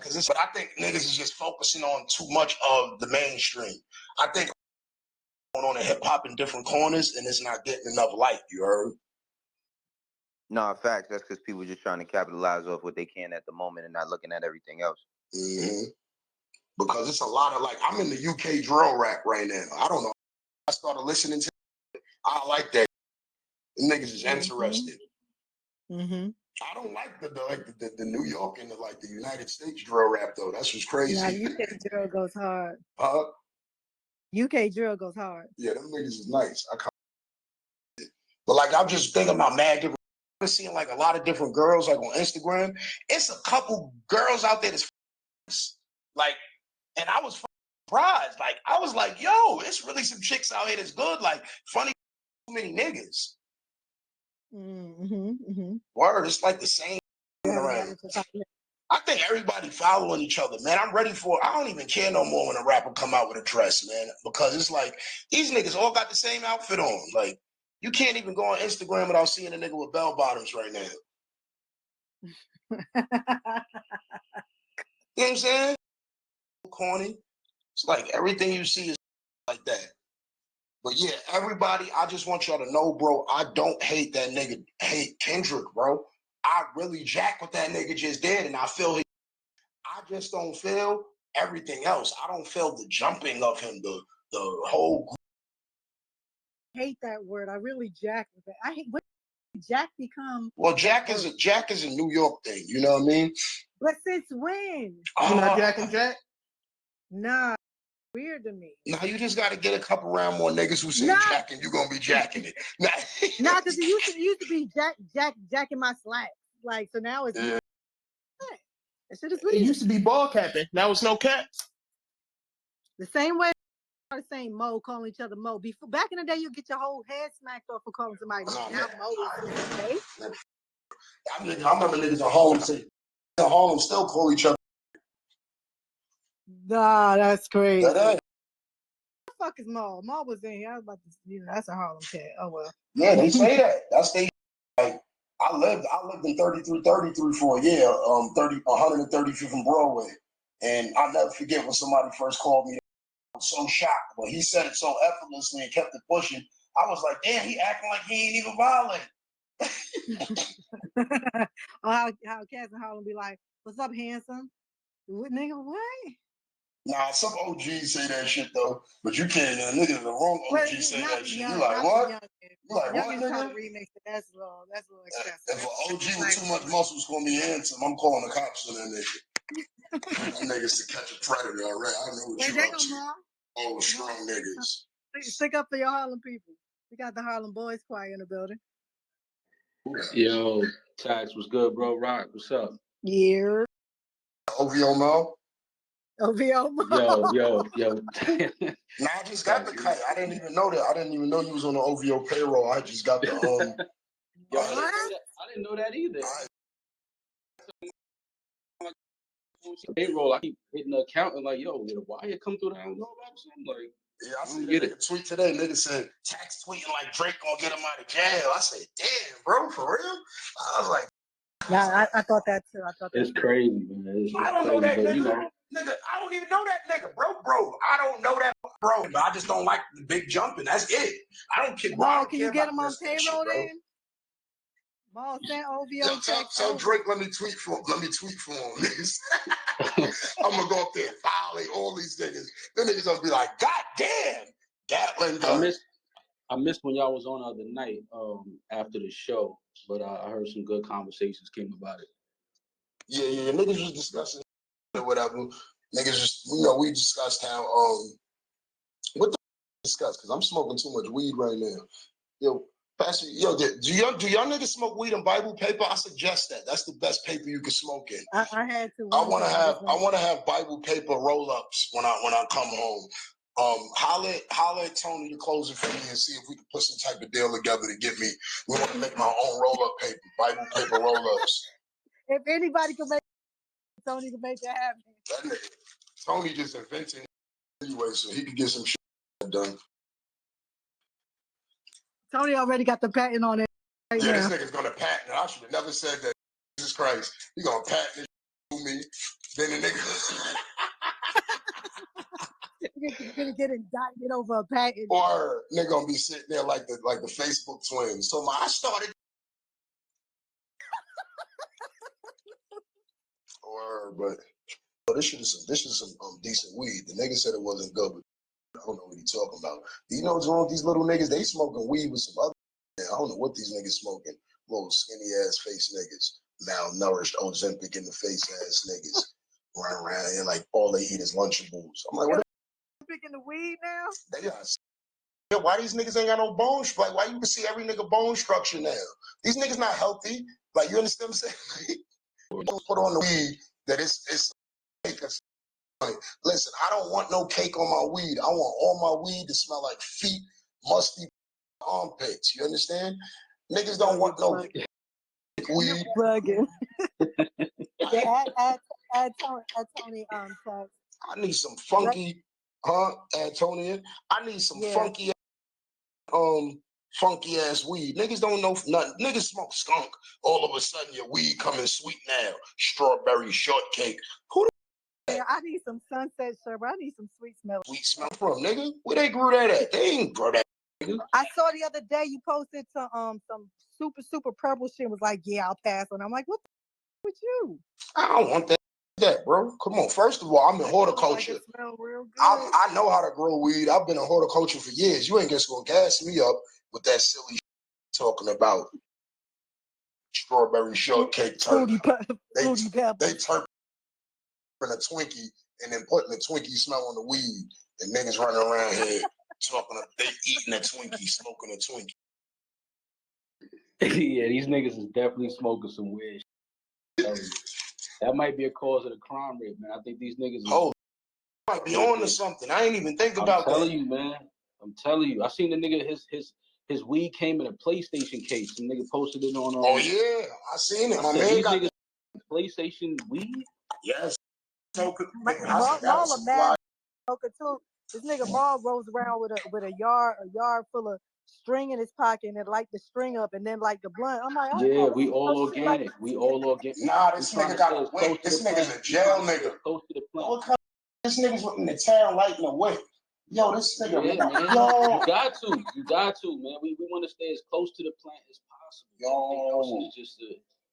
But I think niggas is just focusing on too much of the mainstream. I think going on in hip hop in different corners and it's not getting enough light. You heard? No, facts. That's because people just trying to capitalize off what they can at the moment and not looking at everything else. Mm-hmm. Because it's a lot of, like, I'm in the UK drill rap right now. I don't know. I started listening to it. I like that. The niggas is interested. Mm-hmm. I don't like the New York and the United States drill rap though. That's what's crazy. Nah, UK drill goes hard. Huh? UK drill goes hard. Yeah, them niggas is nice. But like, I'm just thinking about mad different. I'm seeing like a lot of different girls like on Instagram. It's a couple girls out there that's like, and I was surprised. Like, I was like, yo, it's really some chicks out here that's good. Like, funny, too many niggas. Word, it's like the same around. I think everybody following each other, man. I'm ready for it. I don't even care no more when a rapper come out with a dress, man, because it's like these niggas all got the same outfit on. Like, you can't even go on Instagram without seeing a nigga with bell bottoms right now. You know what I'm saying? Corny. It's like everything you see is like that. But yeah, everybody, I just want y'all to know, bro, I don't hate that nigga, hate Kendrick, bro. I really jack what that nigga just did, and I feel I just don't feel everything else. I don't feel the jumping of him, the whole. I hate that word. I really jack with it. I hate what jack become. Well, jack is a New York thing. You know what I mean? But since when? You not jacking Jack? Nah, weird to me. Nah, you just got to get a couple round more niggas who say jacking. You're gonna be jacking it. Nah, because it used to be jacking my slacks. Like, so now it's it used to be ball capping. Now it's no cap. The same way the same Mo, calling each other Mo. Before, back in the day, you get your whole head smacked off for calling somebody Mo. Now Mo is okay. I remember niggas in Harlem say, Harlem still call each other. Nah, that's crazy. What the fuck is Mo? Mo was in here. I was about to, that's a Harlem cat. Oh well. Yeah, they say that. That's they. Like, I lived in 3333 for a year. 135th and Broadway, and I'll never forget when somebody first called me. I was so shocked, but he said it so effortlessly and kept it pushing. I was like, damn, he acting like he ain't even violent. Or how cats in Harlem be like, "What's up, handsome?" What nigga? What? Nah, some OGs say that shit though, but you can't. Nigga, the wrong OG say that shit. You like what? You like what, nigga? That's a little excessive. If an OG with too much muscles gonna be handsome, I'm calling the cops on that nigga. Them niggas to catch a predator already. I know what you're up to. Oh, strong niggas. Stick up for your Harlem people. We got the Harlem Boys Choir in the building. Yo, Tax, what's good, bro? Rock, what's up? Yeah. OVO Mo? OVO Mo. Yo. Nah, I just got the kite. I didn't even know that. I didn't even know you was on the OVO payroll. I just got the Yo, I didn't know that either. Payroll, I keep hitting the account and like, yo, did a wire come through that? I don't know about something. Like, yeah, I see that nigga tweet today. Nigga said Tax tweeting like Drake gonna get him out of jail. I said, damn, bro, for real? I was like, yeah, I thought that too. It's crazy, man. I don't know that nigga. Nigga, I don't even know that nigga, bro. I don't know that, bro. But I just don't like the big jumping. That's it. I don't care. Bro, can you get him on payroll then? Ball sent OVO. Tell Drake, let me tweet for him. Niggas. I'm gonna go up there and violate all these niggas. Them niggas gonna be like, God damn, Gatling gun. I missed when y'all was on the other night after the show, but I heard some good conversations came about it. Yeah. Niggas was discussing or whatever. Niggas just, we discussed how what the discuss? Because I'm smoking too much weed right now. Yo, Pastor, do y'all niggas smoke weed in Bible paper? I suggest that. That's the best paper you can smoke in. I had to. I want to have Bible paper roll-ups when I come home. Holler at Tony to close it for me and see if we can put some type of deal together to get me. We want to make my own roll-up paper, Bible paper roll-ups. If anybody can make Tony can make that happen. That nigga, Tony just inventing anyway, so he can get some shit done. Tony already got the patent on it right now. This nigga's gonna patent it. I should have never said that. Jesus Christ. He gonna patent it to me. Then the nigga. You're gonna get indicted over a package. Or they're gonna be sitting there like the Facebook twins. So I started. But this is some decent weed. The nigga said it wasn't good, but I don't know what he's talking about. Do you know what's wrong with these little niggas? They smoking weed with some other. I don't know what these niggas smoking. Little skinny ass face niggas, malnourished, Ozempic in the face ass niggas, running around here like all they eat is Lunchables. I'm like, what? Picking the weed now? They got. Yeah, why these niggas ain't got no bone structure? Like, why you can see every nigga bone structure now? These niggas not healthy. Like, you understand what I'm saying? Don't put on the weed that it's cake. Listen, I don't want no cake on my weed. I want all my weed to smell like feet, musty armpits. You understand? Niggas don't want no weed. Bugging. Add Tony Tax. I need some funky, Antonian. I need some funky ass weed. Niggas don't know nothing. Niggas smoke skunk. All of a sudden your weed coming sweet now. Strawberry shortcake. Who the Yeah, I need some sunset sherbet. I need some sweet smell. sweet smell from, nigga? Where they grew that at? They ain't grow that. Nigga. I saw the other day you posted some super purple shit. Was like, yeah, I'll pass on. I'm like, what the with you? I don't want that, bro. Come on. First of all, I'm in horticulture. Like it smell real good. I know how to grow weed. I've been in horticulture for years. You ain't just gonna gas me up with that silly shit talking about strawberry shortcake turkey. They turping a Twinkie and then putting the Twinkie smell on the weed. And niggas running around here talking. They eating a Twinkie, smoking a Twinkie. Yeah, these niggas is definitely smoking some weird shit. That might be a cause of the crime rate, man. I think these niggas might be on to something. I ain't even think about that. I'm telling you, man. I'm telling you. I seen the nigga, his weed came in a PlayStation case. Some nigga posted it on. Oh yeah, I seen it. My man these got niggas PlayStation weed. Yes. This nigga Maul rolls around with a yard full of string in his pocket and then light the string up and then like the blunt. I'm like, yeah, we all organic. We all organic. Nah, this nigga got a wick. This nigga's a jail nigga. Close to the plant. This nigga's in the town lighting a wick. Yo, this nigga, man. Yo. You got to, man. We want to stay as close to the plant as possible. Yo. It's just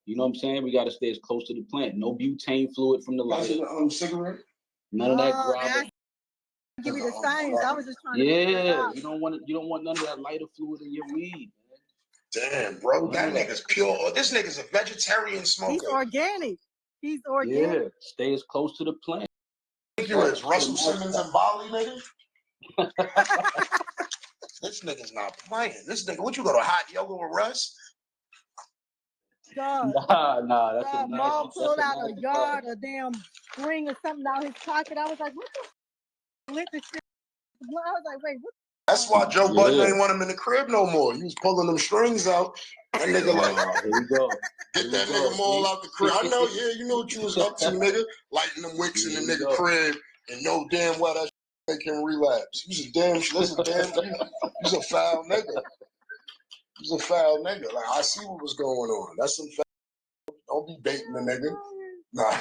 you know what I'm saying? We got to stay as close to the plant. No butane fluid from the lighter. Cigarette? None of that grabber. Give me the science. I was just trying to you don't want none of that lighter fluid in your weed, man. Damn, bro, that nigga's pure. This nigga's a vegetarian smoker. He's organic. Yeah, stay as close to the plant. I think you is Russell Simmons and Bali, nigga. This nigga's not playing. This nigga, what you go to hot yoga with Russ? God. Nah, that's a nice. Mom pulled out a yard, a damn string or something out his pocket. I was like, what the lit the shit? I was like, wait, what? That's why Joe Budden ain't want him in the crib no more. He was pulling them strings out. That nigga like, here we go. Get that nigga Maul out the crib. I know, you know what you was up to, nigga. Lighting them wicks in the nigga crib and know damn well that make him relapse. He's a foul nigga. He's a foul nigga. Like, I see what was going on. That's some foul. Don't be baiting the nigga. Nah.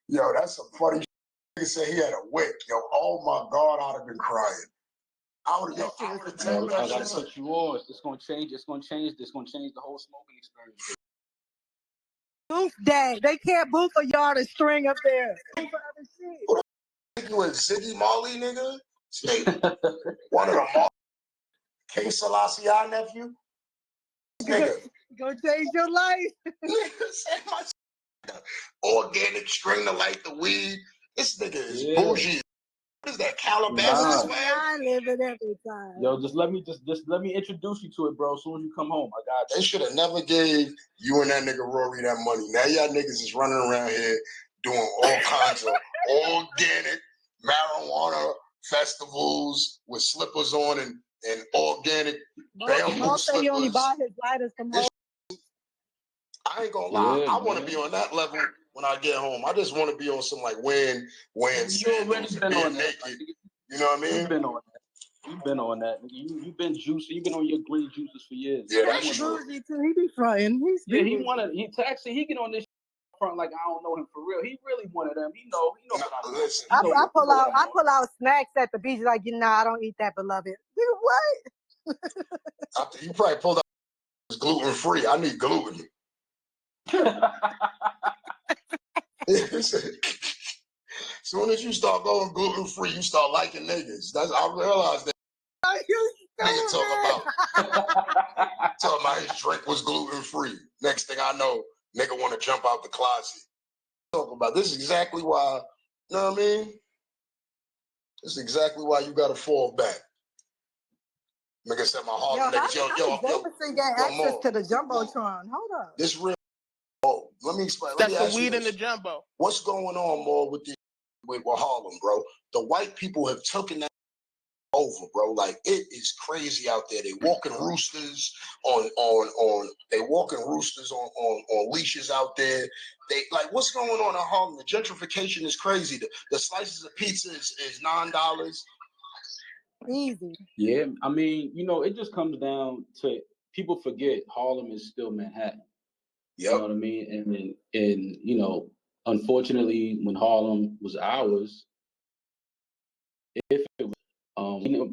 Yo, that's some funny shit. Nigga said he had a wick. Yo, oh my God, I'd have been crying. I would have taken that I gotta shit. put you on. It's gonna change the whole smoking experience. Booth day. They can't booth a yard of string up there. Who the you with Ziggy Marley, nigga? One of the King Selassie nephew? Nigga. Gonna change your life. Organic string to light the weed. This nigga is bougie. What is that, Calabasas, man? I live it every time. Yo, just let me introduce you to it, bro. As soon as you come home, I got you. They should have never gave you and that nigga Rory that money. Now y'all niggas is running around here doing all kinds of organic marijuana festivals with slippers on and organic bamboo Mom slippers. say he only buy his lighters from home. I ain't gonna lie. I want to be on that level when I get home. I just want to be on some like wearing sandals and being naked. You know what I mean? You've been on that. You've been on that. You've been juicing. You've been on your green juices for years. Yeah, that's true. He be fronting. He get on this front like I don't know him for real. He really one of them. He know what I mean. Listen, I pull out snacks at the beach like, I don't eat that, beloved. Nigga, what? after you probably pulled out gluten free. I need gluten. Soon as you start going gluten free, you start liking niggas. I realized that. Nigga talking about his drink was gluten free. Next thing I know, nigga want to jump out the closet. Talk about this is exactly why. You know what I mean? This is exactly why you got to fall back. Nigga said my Harlem niggas. Yo, got access to the jumbotron. Hold up. This real. Oh, let me explain. That's Let me the ask you weed in this. the jumbo. What's going on more with Harlem, bro? The white people have taken that over, bro. Like it is crazy out there. They walking roosters on leashes out there. They like what's going on in Harlem? The gentrification is crazy. The slices of pizza is $9. Easy. Yeah, I mean, it just comes down to people forget Harlem is still Manhattan. Yep. You know what I mean? And unfortunately, when Harlem was ours, we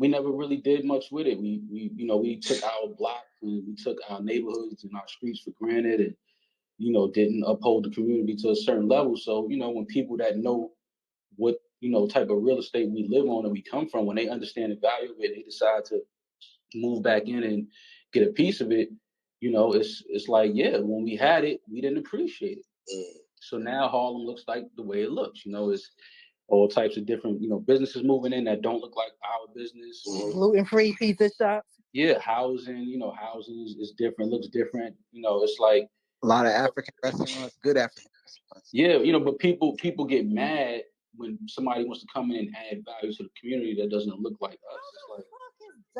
never really did much with it. We took our blocks and we took our neighborhoods and our streets for granted, and didn't uphold the community to a certain level. So when people that know what type of real estate we live on and we come from, when they understand the value of it, they decide to move back in and get a piece of it. It's like, yeah, when we had it, we didn't appreciate it. So now Harlem looks like the way it looks. It's all types of different, businesses moving in that don't look like our business. Gluten-free pizza shops. Yeah, housing, housing is different, looks different. It's like a lot of African restaurants, good African restaurants. Yeah, but people get mad when somebody wants to come in and add value to the community that doesn't look like us. It's like,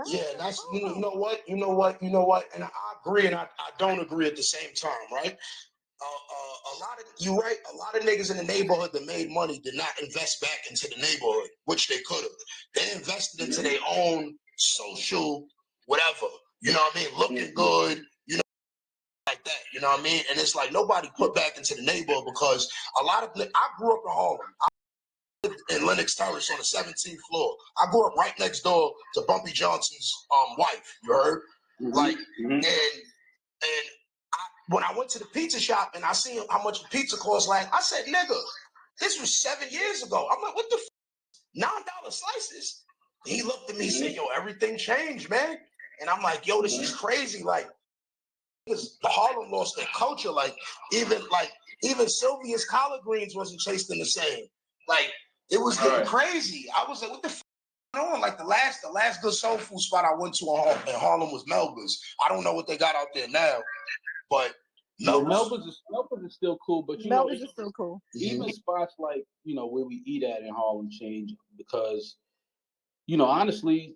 yeah, that's you know what, and I agree and I don't agree at the same time, right? A lot of niggas in the neighborhood that made money did not invest back into the neighborhood, which they could have. They invested into their own social whatever, you know what I mean, looking good, like that, you know what I mean? And it's like nobody put back into the neighborhood because I grew up in Harlem. I lived in Lenox Terrace on the 17th floor. I grew up right next door to Bumpy Johnson's wife, you heard? Like, and when I went to the pizza shop and I seen how much the pizza cost, like, I said, nigga, this was 7 years ago. I'm like, what the $9 slices? And he looked at me and said, yo, everything changed, man. And I'm like, yo, this is crazy. Like, Harlem lost their culture. Like, even Sylvia's collard greens wasn't tasting the same. Like, it was getting crazy. I was like, what the f going on? Like, the last good soul food spot I went to in Harlem was Melba's. I don't know what they got out there now. But Melba's is still cool, but Melba's is still cool. Even spots like where we eat at in Harlem change because honestly,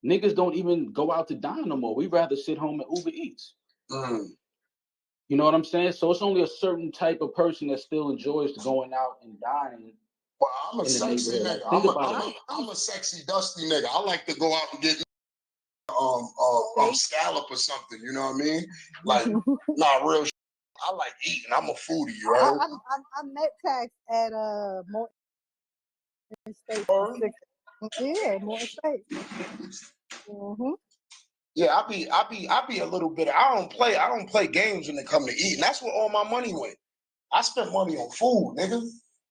niggas don't even go out to dine no more. We'd rather sit home and Uber Eats. You know what I'm saying? So it's only a certain type of person that still enjoys going out and dining. Well, I'm a sexy nigga. I'm a sexy, dusty nigga. I like to go out and get scallop or something. You know what I mean? Like, real. I like eating. I'm a foodie. You heard? I met Tax at Morton State. Yeah, Morton State. Yeah, I be a little bit. I don't play games when it come to eating. That's where all my money went. I spent money on food, nigga.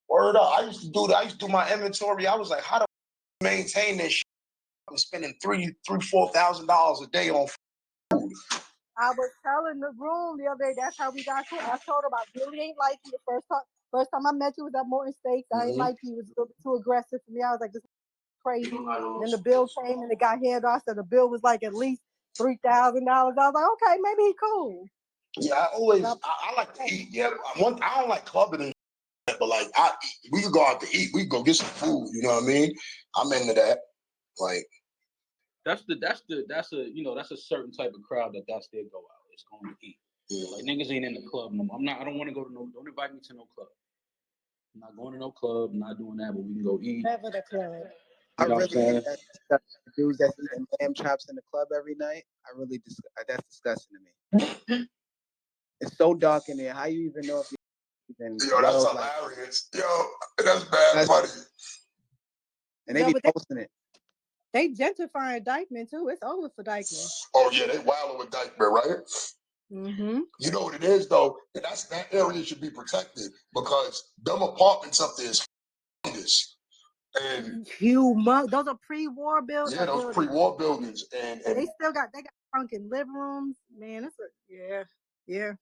Word up. I used to do my inventory. I was like, how do I maintain this shit? I'm spending $4,000 a day on food. I was telling the room the other day, that's how we got cool. I told her I really ain't like you the first time I met you was at Morton Steaks. I ain't like you. It was a little bit too aggressive for me. I was like, this is crazy. Then the bill came and it got handed off. So the bill was like at least $3,000. I was like, okay, maybe he cool. Yeah, I like to eat. Yeah, I don't like clubbing and shit, but like we could go out to eat. We could go get some food. You know what I mean? I'm into that. Like that's a certain type of crowd that's their go out. It's going to eat. Like niggas ain't in the club no more. I don't want to go to don't invite me to no club. I'm not going to no club. I'm not doing that, but we can go eat. Never the club. I really hate that dudes that's eating lamb chops in the club every night. That's disgusting to me. It's so dark in there. How you even know if And Yo, that's like, hilarious. Yo, that's bad funny. And they be posting it. They gentrifying Dykeman too. It's over for Dykeman. Oh yeah, they wilding with Dykeman, right? Mm-hmm. You know what it is though, and that area should be protected because them apartments up there is this. And those are pre-war buildings. Yeah, those pre-war buildings, and they still got sunken living rooms. Man, yeah.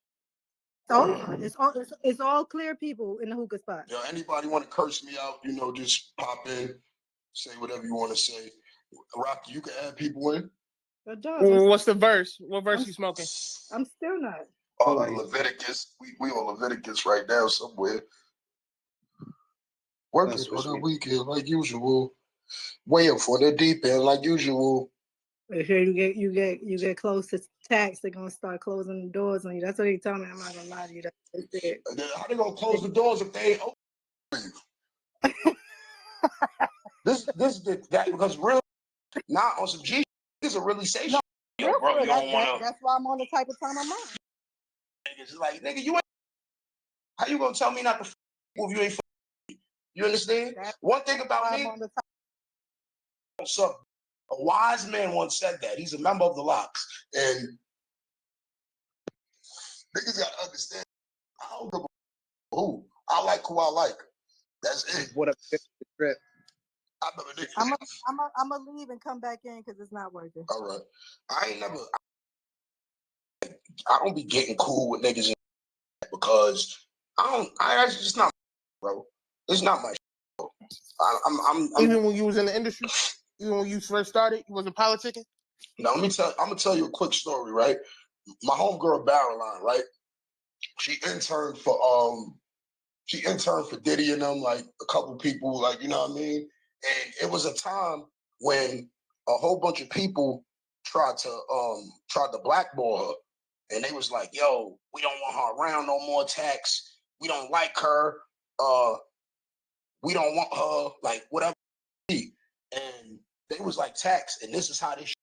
It's all clear people in the hookah spot. Yo, anybody want to curse me out? You know, just pop in, say whatever you want to say. Rocky, you can add people in. What's the verse? What verse you smoking? I'm still not. Oh, Leviticus. We on Leviticus right now somewhere. Working for the weekend like usual. Waiting for the deep end like usual. If you get close to tax, they're gonna start closing the doors on you. That's what they tell me. I'm not gonna lie to you. That's what they said. How they gonna close the doors if they ain't open? This that because real not on some G. This is really say shit. Yo, bro, that's why I'm on the type of time I'm on. Niggas like nigga, you ain't. How you gonna tell me not to move? You ain't. You understand? One thing about me. So, a wise man once said that. He's a member of the Locks. And niggas got to understand, I don't give a who. I like who I like. That's it. What a trip. I'm gonna leave and come back in because it's not working. All right. I don't be getting cool with niggas because it's just not, bro. It's not my shit, bro. I'm Even when you was in the industry? Even when you first started, you wasn't politicking? Now, I'm gonna tell you a quick story, right? My homegirl Barreline, right? She interned for Diddy and them, like a couple people, like, you know what I mean? And it was a time when a whole bunch of people tried to blackball her. And they was like, yo, we don't want her around no more, Tax. We don't like her. We don't want her, like, whatever. And they was like, Tax, and this is how this is.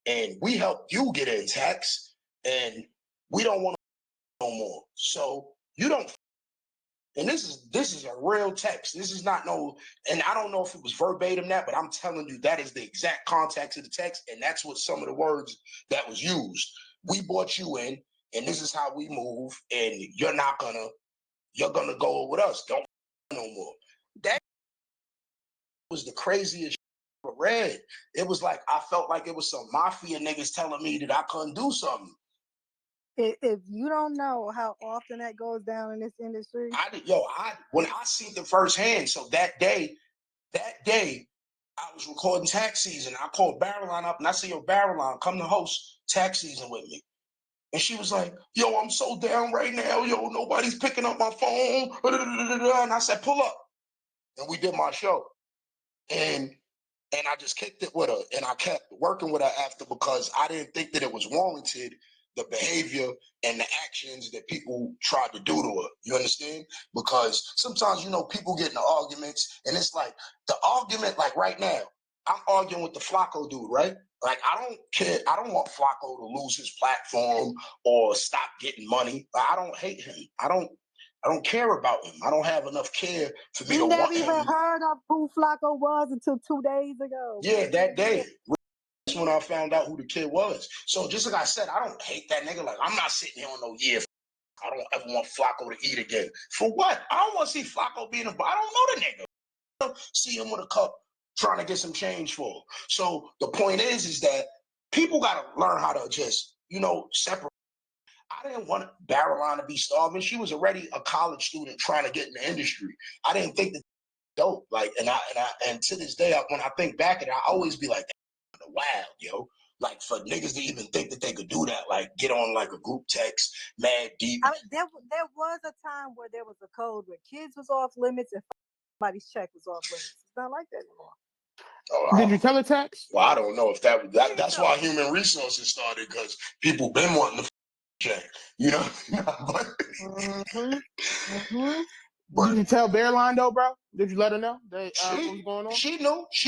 And we helped you get in, Tax. And we don't want no more. So you don't. And this is a real text. This is not no, and I don't know if it was verbatim that, but I'm telling you that is the exact context of the text, and that's what some of the words that was used. We brought you in, and this is how we move, and you're gonna go with us. Don't no more. That was the craziest I read. It was like I felt like it was some mafia niggas telling me that I couldn't do something. If you don't know how often that goes down in this industry, when I seen it firsthand. So that day, I was recording tax season. I called Barreline up and I said, "Yo, Barreline, come to host tax season with me." And she was like, "Yo, I'm so down right now. Yo, nobody's picking up my phone." And I said, "Pull up," and we did my show. And I just kicked it with her, and I kept working with her after because I didn't think that it was warranted. The behavior and the actions that people tried to do to her. You understand? Because sometimes, people get into arguments and it's like the argument, like right now, I'm arguing with the Flacco dude, right? Like, I don't care. I don't want Flacco to lose his platform or stop getting money. I don't hate him. I don't care about him. I don't have enough care for me to want him. You never even heard of who Flacco was until 2 days ago. Yeah, that day. That's when I found out who the kid was. So just like I said, I don't hate that nigga. Like, I'm not sitting here on no I don't ever want Flacco to eat again. For what? I don't want to see Flacco being I don't know the nigga. I don't see him with a cup trying to get some change for him. So the point is that people got to learn how to just, separate. I didn't want Barreline to be starving. She was already a college student trying to get in the industry. I didn't think that dope. Like, and to this day, when I think back at it, I always be like, wild, yo. Like, for niggas to even think that they could do that, like get on like a group text, mad deep. I mean, there was a time where there was a code where kids was off limits and somebody's check was off limits. It's not like that anymore. Oh, did you tell her, Tax? Well, I don't know if that's why human resources started, because people been wanting to check, but, But did you tell Barreline though, bro? Did you let her know that what was going on? She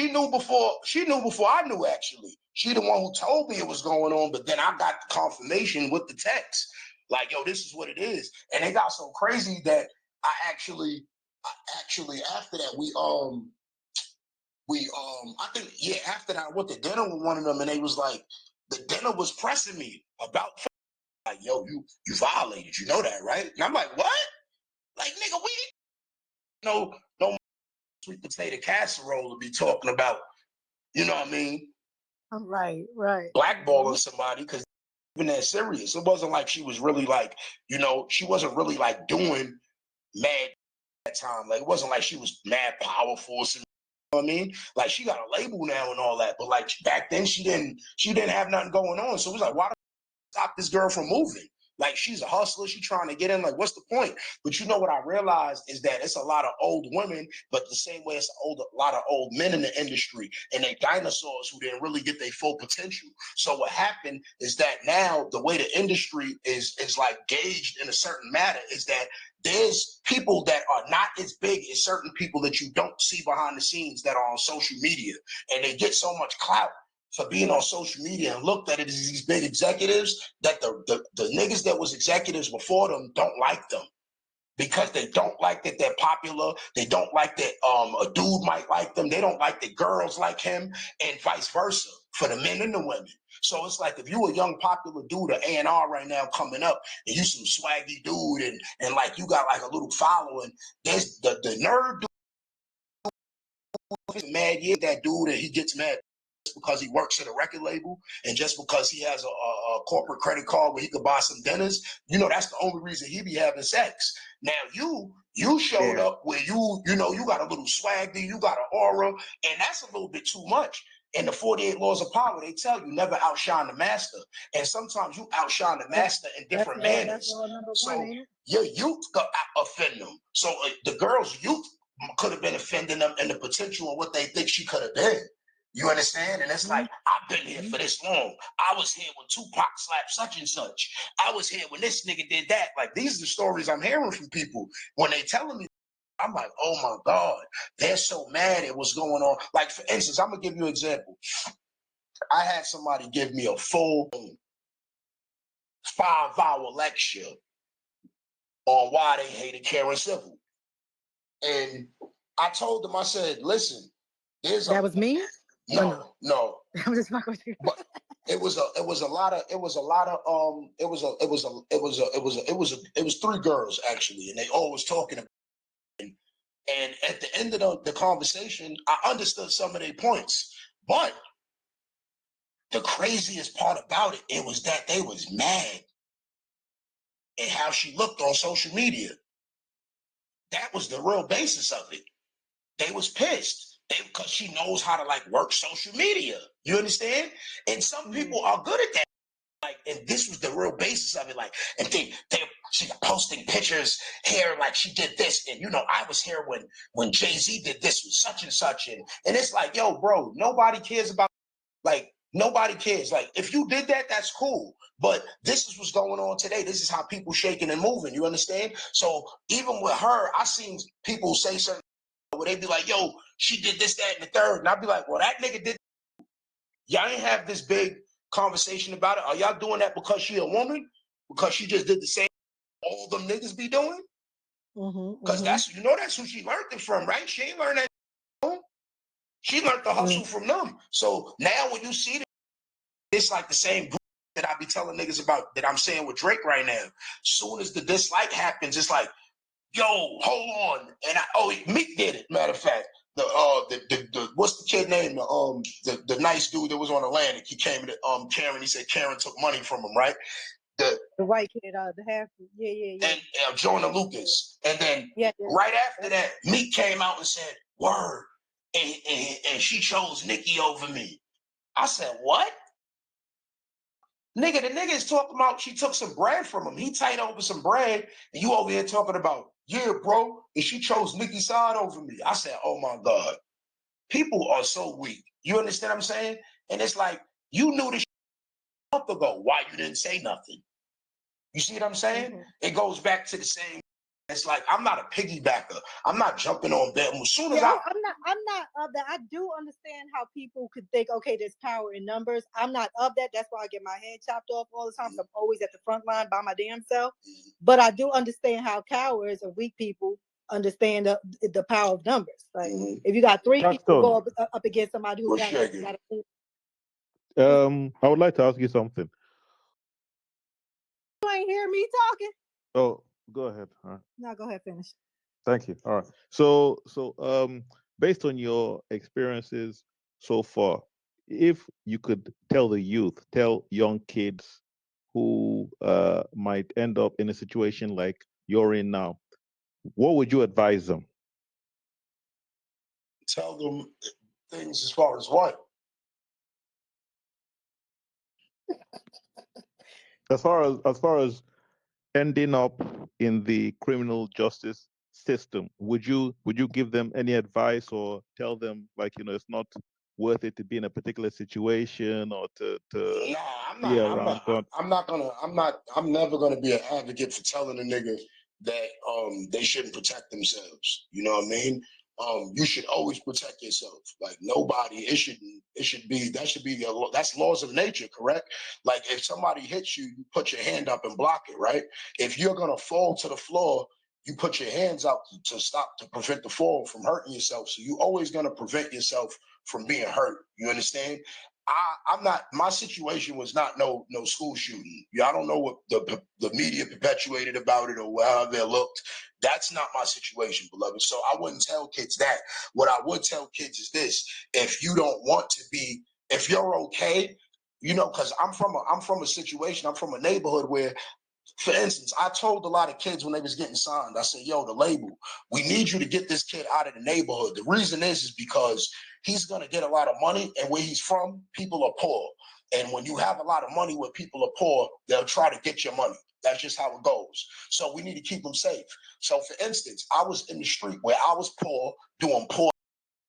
knew before I knew, actually. She the one who told me it was going on, but then I got the confirmation with the text. Like, yo, this is what it is. And it got so crazy that I actually after that I think, yeah, after that, I went to dinner with one of them, and they was like, the dinner was pressing me about, like, yo, you violated, you know that, right? And I'm like, what? Like, nigga, we no sweet potato casserole to be talking about, you know what I mean? Right. Blackballing somebody because even that serious. It wasn't like she was really like, she wasn't really like doing mad at that time. Like, it wasn't like she was mad powerful or something. You know what I mean? Like, she got a label now and all that, but like back then she didn't have nothing going on. So it was like, why stop this girl from moving? Like, she's a hustler. She's trying to get in. Like, what's the point? But you know what I realized is that it's a lot of old women, but the same way it's a lot of old men in the industry, and they dinosaurs who didn't really get their full potential. So what happened is that now the way the industry is like gauged in a certain matter is that there's people that are not as big as certain people that you don't see behind the scenes that are on social media, and they get so much clout for being on social media and looked at it as these big executives that the niggas that was executives before them don't like them because they don't like that they're popular. They don't like that a dude might like them. They don't like that girls like him, and vice versa for the men and the women. So it's like if you a young popular dude, an A&R right now coming up, and you some swaggy dude, and like you got like a little following, there's the nerd dude mad, yeah, that dude, and he gets mad because he works at a record label and just because he has a corporate credit card where he could buy some dinners, that's the only reason he be having sex. Now you showed up where you got a little swag, you got an aura, and that's a little bit too much. In the 48 Laws of Power, they tell you never outshine the master. And sometimes you outshine the master in different manners. So your youth got offend them. So the girl's youth could have been offending them and the potential of what they think she could have been. You understand? And it's like, I've been here for this long. I was here when Tupac slapped such and such. I was here when this nigga did that. Like, these are the stories I'm hearing from people. When they telling me, I'm like, oh my God, they're so mad at what's going on. Like, for instance, I'm going to give you an example. I had somebody give me a full 5-hour lecture on why they hated Karen Civil. And I told them, I said, listen, that was me? No. I'm just fucking with you. But it was 3 girls actually, and they always talking about it. And at the end of the conversation, I understood some of their points. But the craziest part about it was that they was mad at how she looked on social media. That was the real basis of it. They was pissed. Because she knows how to like work social media. You understand? And some people are good at that. Like, and this was the real basis of it. Like, and she posting pictures here, like she did this, and I was here when Jay-Z did this with such and such, and it's like, yo, bro, nobody cares about, like, nobody cares. Like, if you did that, that's cool. But this is what's going on today. This is how people shaking and moving. You understand? So even with her, I seen people say something where they be like, yo, she did this, that, and the third. And I'd be like, well, that nigga did. Y'all ain't have this big conversation about it. Are y'all doing that because she a woman? Because she just did the same all them niggas be doing? Because that's who she learned it from, right? She ain't learned that. She learned the hustle from them. So now when you see it, it's like the same group that I be telling niggas about that I'm saying with Drake right now. Soon as the dislike happens, it's like, yo, hold on. And Meek did it, matter of fact. The what's the kid name? The nice dude that was on Atlantic. He came to Karen. He said Karen took money from him, right? The white kid, the half, yeah. And Jonah Lucas. And then right after that, Meek came out and said, word. And she chose Nicki over me. I said, what? Nigga, the nigga is talking about she took some bread from him. He tied over some bread, and you over here talking about, yeah, bro, and she chose Nicki's side over me. I said, oh my God. People are so weak. You understand what I'm saying? And it's like, you knew this a month ago. Why you didn't say nothing? You see what I'm saying? It goes back to the same It's like I'm not a piggybacker. I'm not jumping on them. As soon as I'm not of that. I do understand how people could think, okay, there's power in numbers. I'm not of that. That's why I get my head chopped off all the time. So I'm always at the front line by my damn self. But I do understand how cowards or weak people understand the power of numbers. Like if you got three people go up against somebody who got I would like to ask you something. You ain't hear me talking? Oh, go ahead. All right. No, go ahead, finish. Thank you. All right. So based on your experiences so far, if you could tell young kids who might end up in a situation like you're in now, what would you advise them? Tell them things as far as what? As far as ending up in the criminal justice system, would you give them any advice or tell them, like, it's not worth it to be in a particular situation or to I'm never gonna be an advocate for telling a nigga that they shouldn't protect themselves. You know what I mean? You should always protect yourself. Like nobody, that's laws of nature, correct? Like if somebody hits you, you put your hand up and block it, right? If you're gonna fall to the floor, you put your hands up to prevent the fall from hurting yourself. So you always gonna prevent yourself from being hurt. You understand? I'm not. My situation was not no school shooting. I don't know what the media perpetuated about it or however it looked. That's not my situation, beloved. So I wouldn't tell kids that. What I would tell kids is this: if you don't want to be, if you're okay, because I'm from a situation. I'm from a neighborhood where, for instance, I told a lot of kids when they was getting signed, I said, yo, the label, we need you to get this kid out of the neighborhood. The reason is because he's going to get a lot of money, and where he's from, people are poor. And when you have a lot of money where people are poor, they'll try to get your money. That's just how it goes. So we need to keep them safe. So, for instance, I was in the street where I was poor, doing poor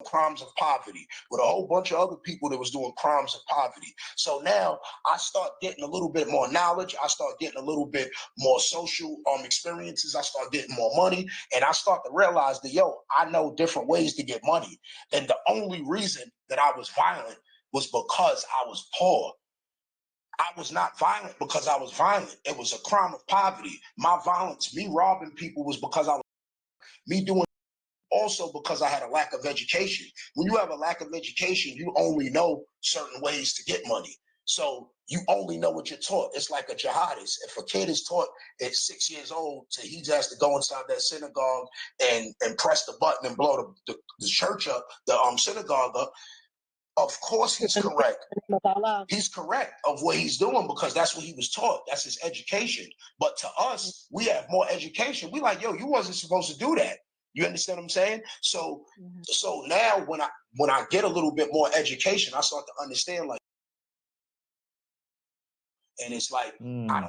crimes of poverty with a whole bunch of other people that was doing crimes of poverty. So now I start getting a little bit more knowledge. I start getting a little bit more social experiences. I start getting more money, and I start to realize that, I know different ways to get money. And the only reason that I was violent was because I was poor. I was not violent because I was violent. It was a crime of poverty. My violence, me robbing people, was because I was me doing. Also because I had a lack of education. When you have a lack of education, you only know certain ways to get money. So you only know what you're taught. It's like a jihadist. If a kid is taught at 6 years old he just has to go inside that synagogue and press the button and blow the church up, the synagogue up, of course he's correct. He's correct of what he's doing because that's what he was taught. That's his education. But to us, we have more education. We like, you wasn't supposed to do that. You understand what I'm saying? So now when I get a little bit more education, I start to understand, like, and it's like I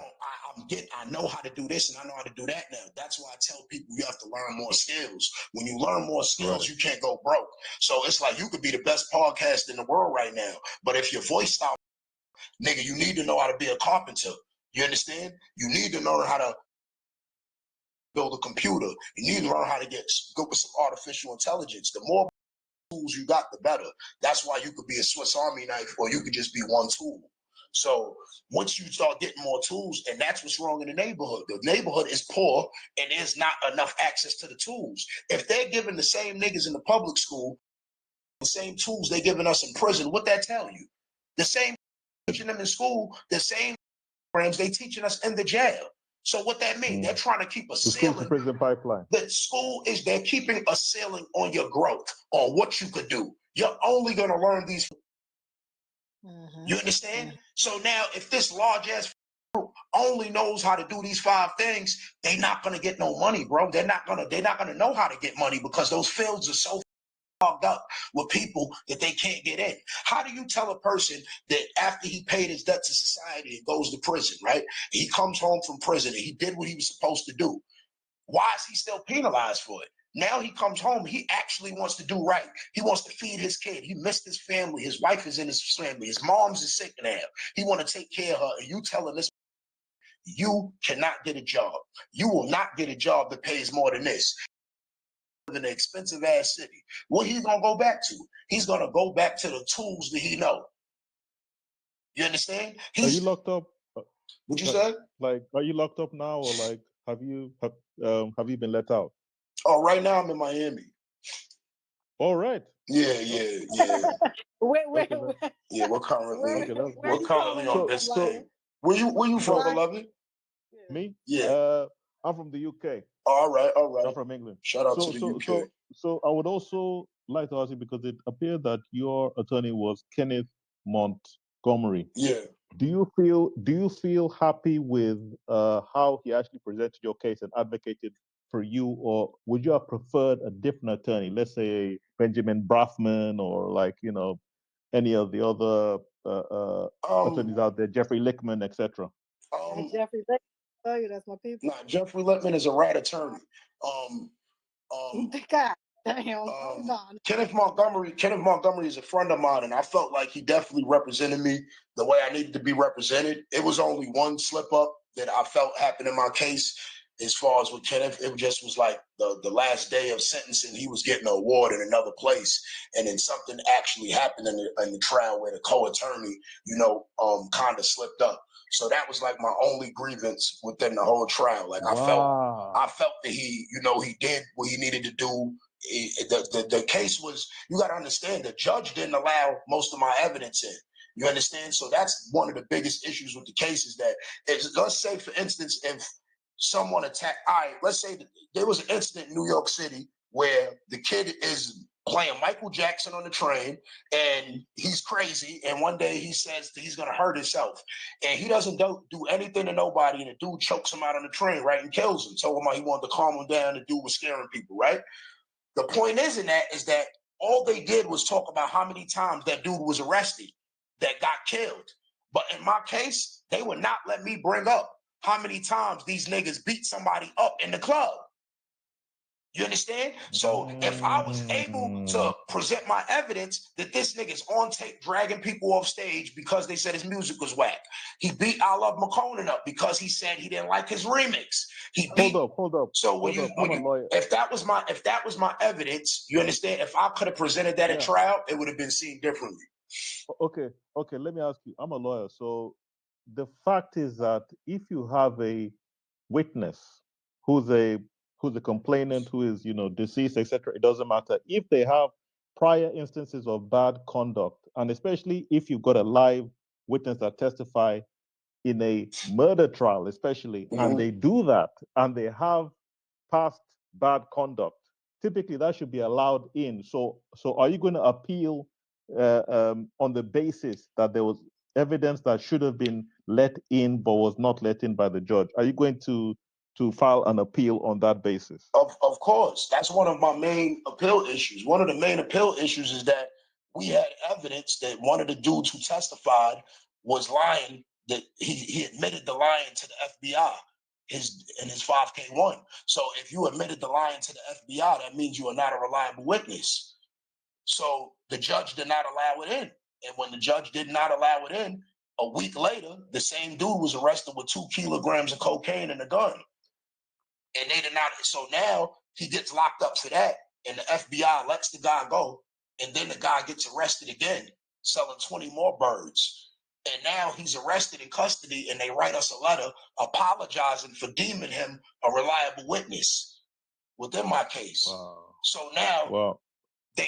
know how to do this and I know how to do that now. That's why I tell people you have to learn more skills. When you learn more skills, you can't go broke. So it's like you could be the best podcast in the world right now, but if your voice stops, nigga, you need to know how to be a carpenter. You understand? You need to learn how to build a computer. You need to learn how to get good with some artificial intelligence. The more tools you got, the better. That's why you could be a Swiss Army knife or you could just be one tool. So once you start getting more tools, and that's what's wrong in the neighborhood. The neighborhood is poor and there's not enough access to the tools. If they're giving the same niggas in the public school the same tools they're giving us in prison, what that tell you? The same teaching them in school, the same programs they teaching us in the jail. So what that means? They're trying to keep a ceiling. The prison pipeline. The school they're keeping a ceiling on your growth, on what you could do. You're only going to learn these. You understand? So now if this large ass group only knows how to do these 5 things, they're not going to get no money, bro. They're not going to know how to get money because those fields are so clogged up with people that they can't get in. How do you tell a person that after he paid his debt to society and goes to prison, right? He comes home from prison and he did what he was supposed to do. Why is he still penalized for it? Now he comes home, he actually wants to do right. He wants to feed his kid. He missed his family. His wife is in his family. His mom's is sick now. He want to take care of her. And you telling this, you cannot get a job. You will not get a job that pays more than this. In an expensive ass city. What he's gonna go back to? He's gonna go back to the tools that he know. You understand? Are you locked up? What you said? Like, are you locked up now, or like, have you been let out? Oh, right now I'm in Miami. All right. Yeah. Wait. Yeah, we're currently where on this thing. Where you from, beloved? Me? Yeah. I'm from the UK. All right. I'm from England. Shout out to the UK. So I would also like to ask you, because it appeared that your attorney was Kenneth Montgomery. Yeah. Do you feel happy with how he actually presented your case and advocated for you, or would you have preferred a different attorney? Let's say Benjamin Brafman, or like, you know, any of the other attorneys out there, Jeffrey Lickman, etc. Jeffrey Lickman, I tell you, that's my people. Nah, Jeffrey Lickman is a rat attorney. God damn. Kenneth Montgomery is a friend of mine, and I felt like he definitely represented me the way I needed to be represented. It was only one slip up that I felt happened in my case. As far as with Kenneth, it just was like the last day of sentencing, he was getting an award in another place, and then something actually happened in the trial where the co-attorney, kind of slipped up. So that was like my only grievance within the whole trial. Like I felt that he did what he needed to do. The case was, you got to understand, the judge didn't allow most of my evidence in. You understand? So that's one of the biggest issues with the case, is that let's say, for instance, if someone attacked, let's say there was an incident in New York City where the kid is playing Michael Jackson on the train, and he's crazy, and one day he says that he's going to hurt himself, and he doesn't do anything to nobody, and the dude chokes him out on the train, right, and kills him. Told him he wanted to calm him down. The dude was scaring people, right? The point is that all they did was talk about how many times that dude was arrested that got killed. But in my case, they would not let me bring up how many times these niggas beat somebody up in the club. You understand? So if I was able to present my evidence that this nigga's on tape dragging people off stage because they said his music was whack. He beat I Love McConan up because he said he didn't like his remix. Hold up. So if that was my evidence, you understand? If I could have presented that at trial, it would have been seen differently. Okay. Let me ask you. I'm a lawyer, so the fact is that if you have a witness who's a complainant, who is deceased, etc., it doesn't matter. If they have prior instances of bad conduct, and especially if you've got a live witness that testify in a murder trial, especially, and they do that, and they have past bad conduct, typically that should be allowed in. So are you going to appeal on the basis that there was evidence that should have been let in but was not let in by the judge? Are you going to file an appeal on that basis? Of course. That's one of my main appeal issues. One of the main appeal issues is that we had evidence that one of the dudes who testified was lying, that he admitted the lying to the FBI in his 5K1. So if you admitted the lying to the FBI, that means you are not a reliable witness. So the judge did not allow it in. And when the judge did not allow it in, a week later, the same dude was arrested with 2 kilograms of cocaine and a gun. And they did not. So now he gets locked up for that, and the FBI lets the guy go, and then the guy gets arrested again, selling 20 more birds. And now he's arrested in custody, and they write us a letter apologizing for deeming him a reliable witness within my case. Wow. So now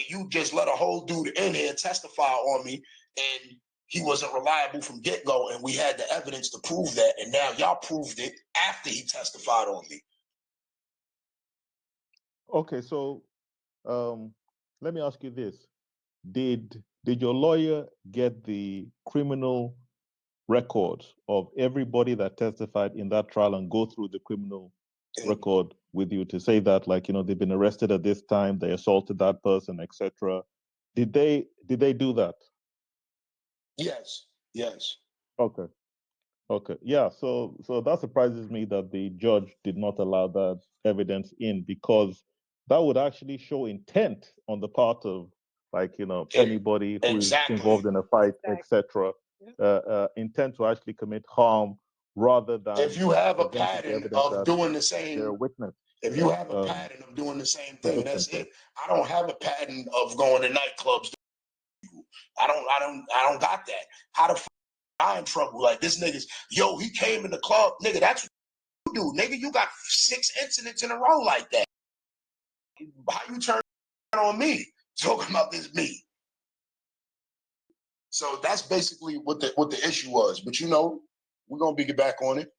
you just let a whole dude in here testify on me, and he wasn't reliable from get-go, and we had the evidence to prove that, and now y'all proved it after he testified on me. Okay, so let me ask you this. Did your lawyer get the criminal records of everybody that testified in that trial and go through the criminal record with you to say that, like, they've been arrested at this time, they assaulted that person, etc.? Did they do that? Yes. Okay. Yeah. So that surprises me that the judge did not allow that evidence in, because that would actually show intent on the part of, like, anybody who is involved in a fight, etc. Intent to actually commit harm rather than if you have a presenting pattern evidence of that doing the they're a same, witness. if you have a pattern of doing the same thing, that's Victim. it. I don't have a pattern of going to nightclubs. I don't got that. How the fuck I in trouble? Like this nigga's, yo, he came in the club, nigga. That's what you do, nigga. You got 6 incidents in a row like that. How you turn on me talking about this me? So that's basically what the issue was. But you know, we're gonna get back on it.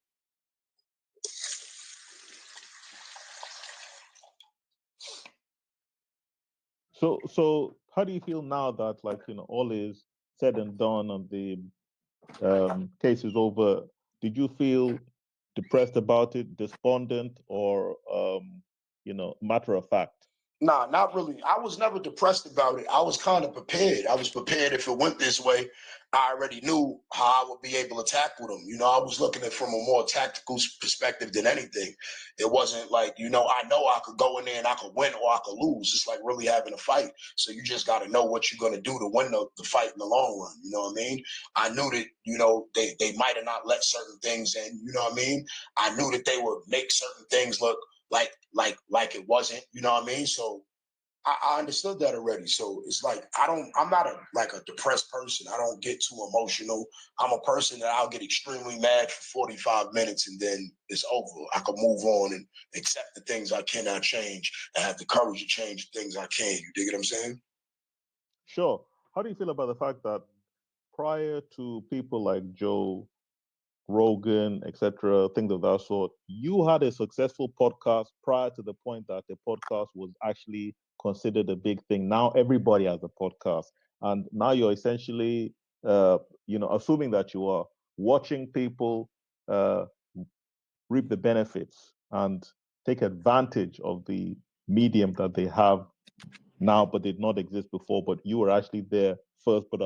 So how do you feel now that, like, you know, all is said and done and the case is over? Did you feel depressed about it, despondent, or you know, matter of fact? Nah, not really. I was never depressed about it. I was kind of prepared. I was prepared if it went this way. I already knew how I would be able to tackle them. You know, I was looking at it from a more tactical perspective than anything. It wasn't like, you know I could go in there and I could win or I could lose. It's like really having a fight. So you just got to know what you're going to do to win the fight in the long run. You know what I mean? I knew that, you know, they might have not let certain things in. You know what I mean? I knew that they would make certain things look like it wasn't, you know what I mean? So I understood that already. So it's like I'm not a depressed person. I don't get too emotional. I'm a person that I'll get extremely mad for 45 minutes and then it's over. I can move on and accept the things I cannot change and have the courage to change the things I can. You dig what I'm saying? Sure. How do you feel about the fact that prior to people like Joe Rogan, etc., things of that sort, you had a successful podcast prior to the point that the podcast was actually considered a big thing? Now everybody has a podcast, and now you're essentially, you know, assuming that you are watching people reap the benefits and take advantage of the medium that they have now, but did not exist before. But you were actually there first, but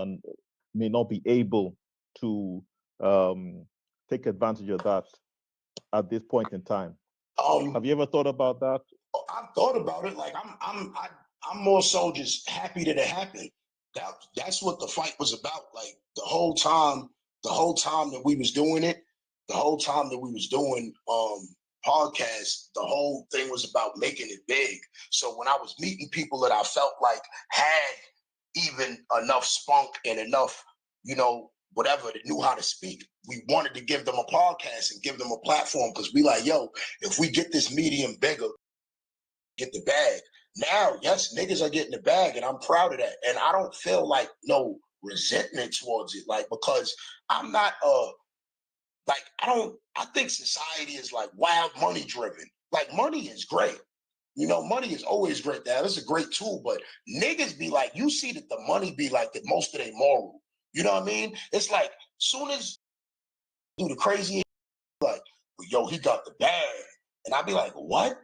may not be able to take advantage of that at this point in time. Have you ever thought about that? I've thought about it. Like I'm more so just happy that it happened. That's what the fight was about. Like the whole time that we was doing it, the whole time that we was doing podcasts, the whole thing was about making it big. So when I was meeting people that I felt like had even enough spunk and enough, you know, whatever, that knew how to speak, we wanted to give them a podcast and give them a platform because we like, yo, if we get this medium bigger, get the bag. Now, yes, niggas are getting the bag, and I'm proud of that. And I don't feel like no resentment towards it, like, because I'm not like I think society is like wild money driven. Like money is great. You know, money is always great. That it's a great tool, but niggas be like, you see that the money be like that most of they moral. You know what I mean? It's like soon as do the crazy, like, yo, he got the bag. And I be like, what?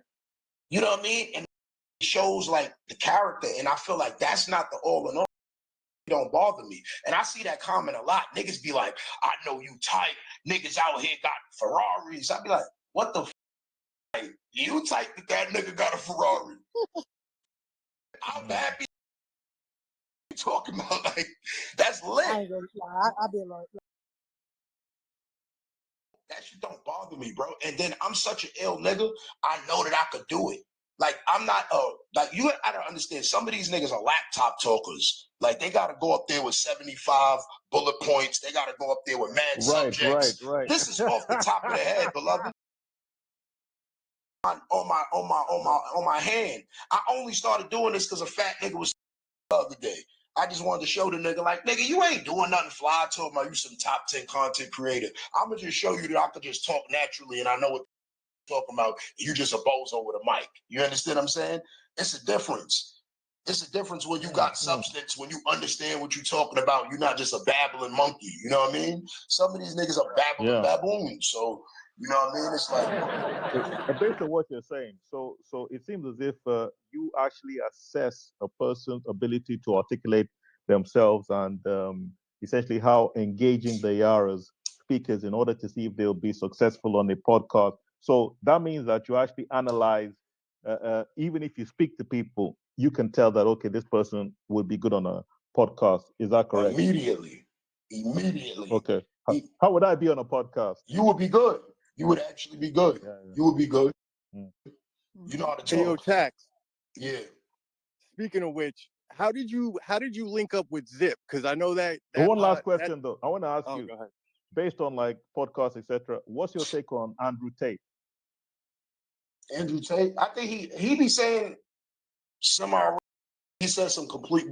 You know what I mean? And it shows like the character, and I feel like that's not the all in all. It don't bother me. And I see that comment a lot. Niggas be like, I know you tight. Niggas out here got Ferraris. I be like, what the like, you tight that nigga got a Ferrari. I'm happy you talking about, like, that's lit. I ain't gonna lie. I be like, That shit don't bother me, bro. And then I'm such an ill nigga. I know that I could do it. Like I'm not like you. I don't understand. Some of these niggas are laptop talkers. Like they got to go up there with 75 bullet points. They got to go up there with mad subjects. Right. This is off the top of the head, beloved. On my hand. I only started doing this because a fat nigga was the other day. I just wanted to show the nigga, like, nigga, you ain't doing nothing fly. I told him, you some top 10 content creator. I'm gonna just show you that I could just talk naturally and I know what you're talking about. You just a bozo with a mic. You understand what I'm saying? It's a difference. It's a difference when you got substance, when you understand what you're talking about. You're not just a babbling monkey. You know what I mean? Some of these niggas are babbling baboons. So, you know what I mean? It's like, based on what you're saying, so it seems as if you actually assess a person's ability to articulate themselves and essentially how engaging they are as speakers in order to see if they'll be successful on a podcast. So that means that you actually analyze, even if you speak to people, you can tell that, okay, this person would be good on a podcast. Is that correct? Immediately. Okay. How would I be on a podcast? You would be good. You would actually be good. Yeah. You would be good. Mm. You know how to talk. Hey, yo, Tax. Yeah. Speaking of which, how did you link up with Zip? Because I know that. One last question though. I want to ask you, go ahead. based on like podcasts, etc. What's your take on Andrew Tate? Andrew Tate, I think he be saying he said some complete,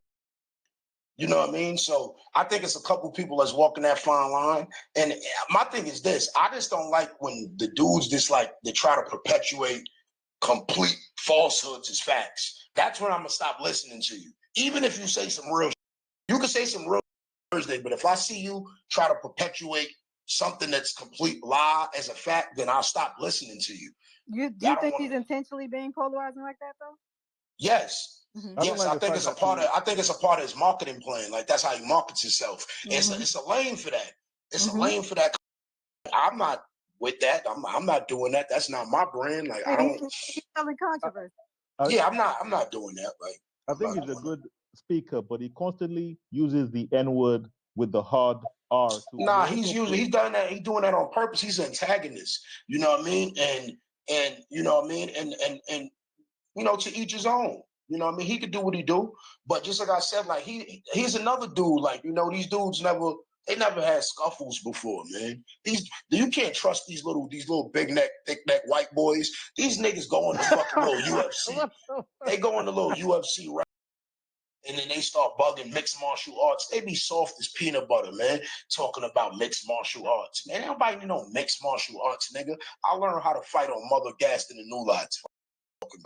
you know what I mean? So I think it's a couple people that's walking that fine line. And my thing is this, I just don't like when the dudes just like, they try to perpetuate complete falsehoods as facts. That's when I'm gonna stop listening to you. Even if you say some real, you can say some real Thursday, but if I see you try to perpetuate something that's complete lie as a fact, then I'll stop listening to you. Do you think he's intentionally being polarizing like that though? Yes. Mm-hmm. Yes, I think it's a part of his marketing plan. Like that's how he markets himself. Mm-hmm. It's a lane for that. It's a lane for that. I'm not with that. I'm not doing that. That's not my brand. Like I don't. He's selling controversy. Yeah, I'm not doing that. Like I think he's a good speaker, but he constantly uses the N-word with the hard R. Nah, he's done that. He's doing that on purpose. He's an antagonist. You know what I mean? And you know what I mean? And you know, to each his own. You know what I mean? He could do what he do, but just like I said, like he's another dude. Like, you know, these dudes never had scuffles before, man. You can't trust these little big neck, thick neck white boys. These niggas go into fucking little UFC. They go into little UFC, right? And then they start bugging mixed martial arts. They be soft as peanut butter, man. Talking about mixed martial arts, man. Everybody know mixed martial arts, nigga. I learned how to fight on Mother Gaston and New Lights. Talking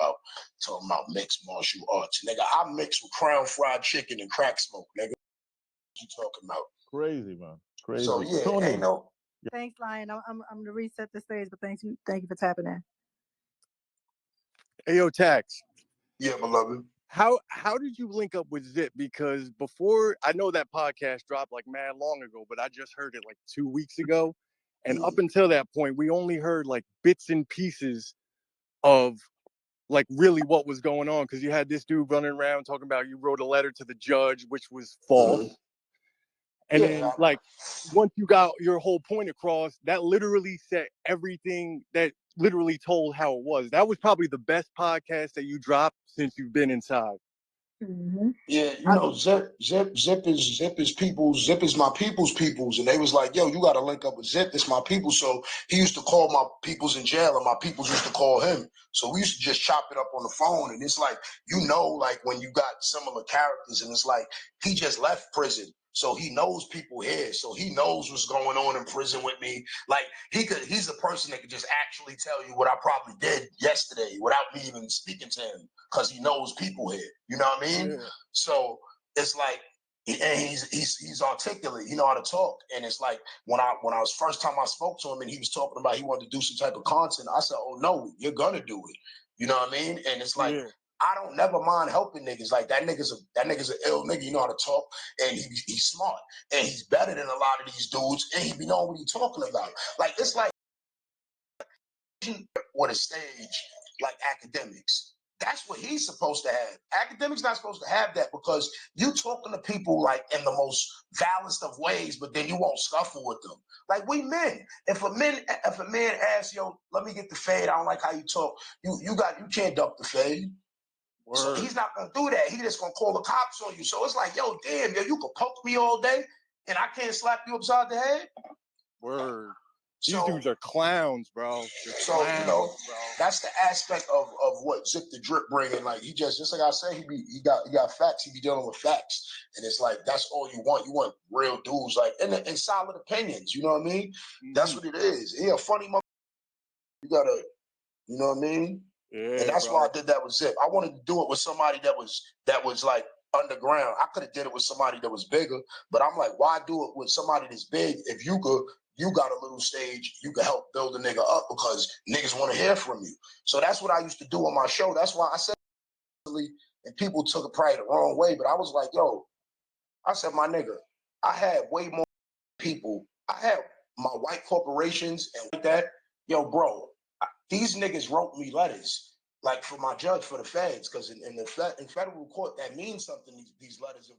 about mixed martial arts, nigga. I mix with Crown Fried Chicken and crack smoke, nigga. What you talking about? Crazy, man. Crazy. So yeah, Tony. ain't no. Thanks, Lion. I'm gonna reset the stage, but thank you for tapping in. Hey, yo, Tax. Yeah, beloved. How did you link up with Zip? Because before, I know that podcast dropped like mad long ago, but I just heard it like 2 weeks ago, and up until that point, we only heard like bits and pieces of like really what was going on, because you had this dude running around talking about you wrote a letter to the judge, which was false. And then like once you got your whole point across, that literally said everything, that literally told how it was. That was probably the best podcast that you dropped since you've been inside. Mm-hmm. Yeah, you know, Zip is my people's, and they was like, yo, you got to link up with Zip. It's my people. So he used to call my peoples in jail, and my peoples used to call him. So we used to just chop it up on the phone, and it's like, you know, like when you got similar characters, and it's like he just left prison. So he knows people here. So he knows what's going on in prison with me. Like he's the person that could just actually tell you what I probably did yesterday without me even speaking to him, because he knows people here. You know what I mean? Yeah. So it's like, and he's articulate. He know how to talk. And it's like when I was first time I spoke to him and he was talking about he wanted to do some type of content, I said, oh no, you're gonna do it. You know what I mean? And it's like, I don't never mind helping niggas. Like that nigga's an ill nigga. You know how to talk, and he's smart, and he's better than a lot of these dudes, and he be knowing what he's talking about. Like it's like on a stage, like academics. That's what he's supposed to have. Academics not supposed to have that, because you talking to people like in the most vilest of ways, but then you won't scuffle with them. Like we men. If a man asks, yo, let me get the fade, I don't like how you talk, you can't duck the fade. Word. So he's not gonna do that. He's just gonna call the cops on you. So it's like, yo, damn, yo, you can poke me all day and I can't slap you upside the head. Word. These dudes are clowns, bro. Clowns, you know, bro. That's the aspect of what Zip the Drip bringing. Like he just like I said, he got facts. He be dealing with facts, and it's like that's all you want. You want real dudes, like and solid opinions. You know what I mean? Mm-hmm. That's what it is. He a funny mother. You gotta, you know what I mean? Yeah, and that's why I did that with Zip. I wanted to do it with somebody that was like underground. I could have did it with somebody that was bigger, but I'm like, why do it with somebody that's big if you got a little stage, you can help build a nigga up, because niggas want to hear from you. So that's what I used to do on my show. That's why I said, and people took it probably the wrong way, but I was like, yo, I said, my nigga, I had way more people. I had my white corporations and like that. Yo, bro, these niggas wrote me letters, like for my judge, for the feds, because in federal court, that means something, these letters of